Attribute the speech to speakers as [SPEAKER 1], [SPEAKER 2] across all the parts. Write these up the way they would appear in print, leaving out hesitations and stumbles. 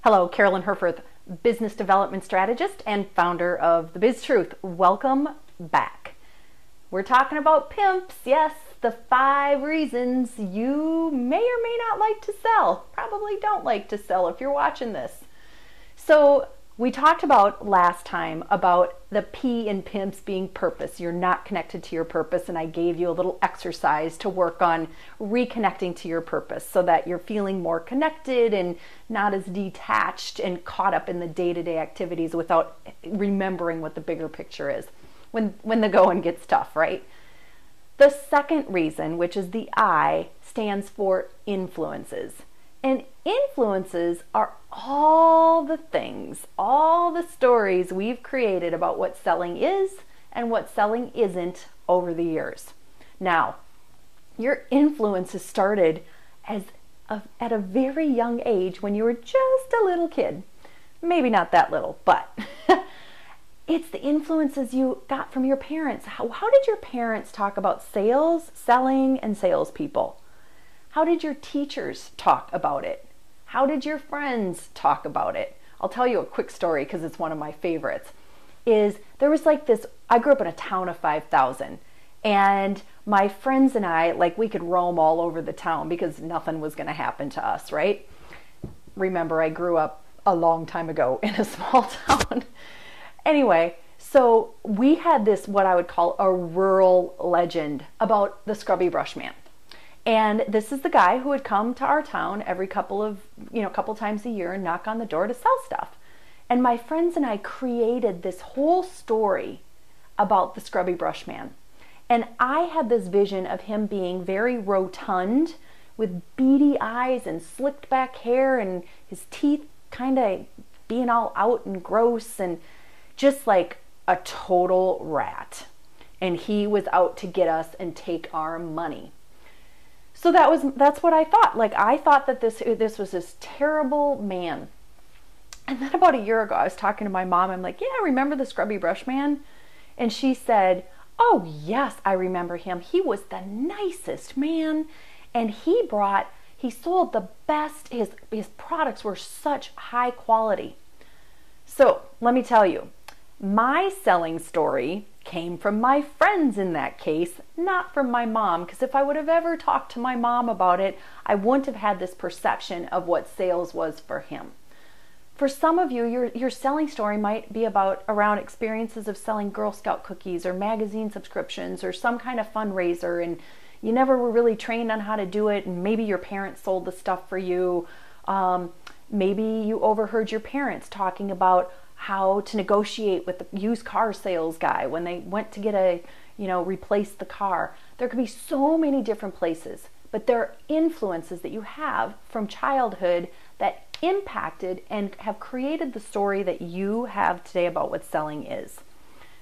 [SPEAKER 1] Hello, Carolyn Herfurth, business development strategist and founder of The Biz Truth. Welcome back. We're talking about pimps. Yes, the 5 reasons you may or may not like to sell. Probably don't like to sell if you're watching this. So we talked about last time about the P in P.I.M.P.S being purpose. You're not connected to your purpose, and I gave you a little exercise to work on reconnecting to your purpose so that you're feeling more connected and not as detached and caught up in the day-to-day activities without remembering what the bigger picture is when the going gets tough, right? The second reason, which is the I, stands for influences. And influences are all the things, all the stories we've created about what selling is and what selling isn't over the years. Now, your influences started at a very young age when you were just a little kid. Maybe not that little, but it's the influences you got from your parents. How did your parents talk about sales, selling, and salespeople? How did your teachers talk about it? How did your friends talk about it? I'll tell you a quick story because it's one of my favorites. There was like this, I grew up in a town of 5,000, and my friends and I, we could roam all over the town because nothing was going to happen to us, right? Remember, I grew up a long time ago in a small town. Anyway, so we had this, what I would call a rural legend about the scrubby brush man. And this is the guy who would come to our town every couple times a year and knock on the door to sell stuff. And my friends and I created this whole story about the scrubby brush man. And I had this vision of him being very rotund with beady eyes and slicked back hair and his teeth kind of being all out and gross and just like a total rat. And he was out to get us and take our money. So that's what I thought. I thought that this was this terrible man. And then about a year ago, I was talking to my mom. I'm like, yeah, remember the scrubby brush man? And she said, oh yes, I remember him. He was the nicest man. And he sold the best. His products were such high quality. So let me tell you, my selling story came from my friends in that case, not from my mom, because if I would have ever talked to my mom about it, I wouldn't have had this perception of what sales was for him. For some of you, your selling story might be around experiences of selling Girl Scout cookies or magazine subscriptions or some kind of fundraiser, and you never were really trained on how to do it, and maybe your parents sold the stuff for you. Maybe you overheard your parents talking about how to negotiate with the used car sales guy when they went to replace the car. There could be so many different places, but there are influences that you have from childhood that impacted and have created the story that you have today about what selling is.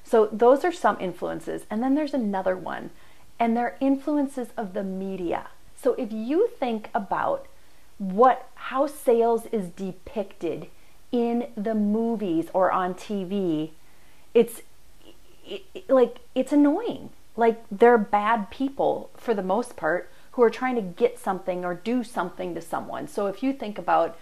[SPEAKER 1] So those are some influences. And then there's another one, and they're influences of the media. So if you think about how sales is depicted in the movies or on TV, it's annoying. They're bad people for the most part who are trying to get something or do something to someone. So if you think about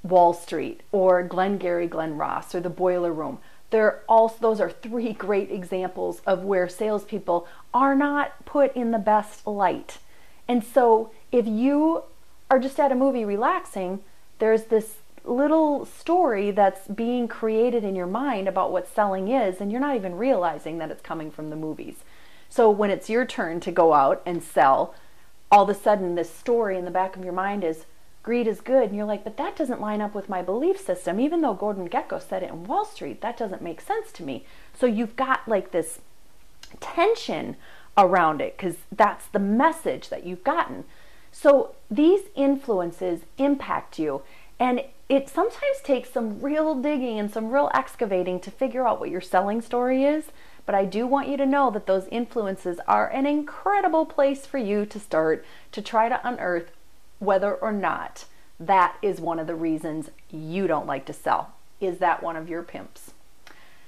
[SPEAKER 1] Wall Street or Glengarry Glen Ross or the Boiler Room, those are 3 great examples of where salespeople are not put in the best light. And so if you are just at a movie relaxing, there's this little story that's being created in your mind about what selling is, and you're not even realizing that it's coming from the movies. So when it's your turn to go out and sell, all of a sudden this story in the back of your mind is greed is good, and you're like, but that doesn't line up with my belief system. Even though Gordon Gekko said it in Wall Street, that doesn't make sense to me. So you've got this tension around it because that's the message that you've gotten. So these influences impact you, and it sometimes takes some real digging and some real excavating to figure out what your selling story is. But I do want you to know that those influences are an incredible place for you to start to try to unearth whether or not that is one of the reasons you don't like to sell. Is that one of your pimps?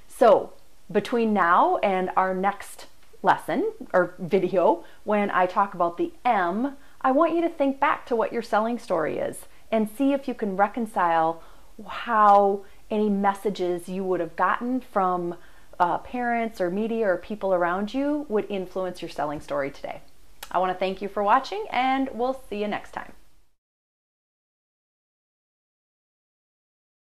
[SPEAKER 1] So between now and our next lesson or video, when I talk about the M, I want you to think back to what your selling story is and see if you can reconcile how any messages you would have gotten from parents or media or people around you would influence your selling story today. I want to thank you for watching, and we'll see you next time.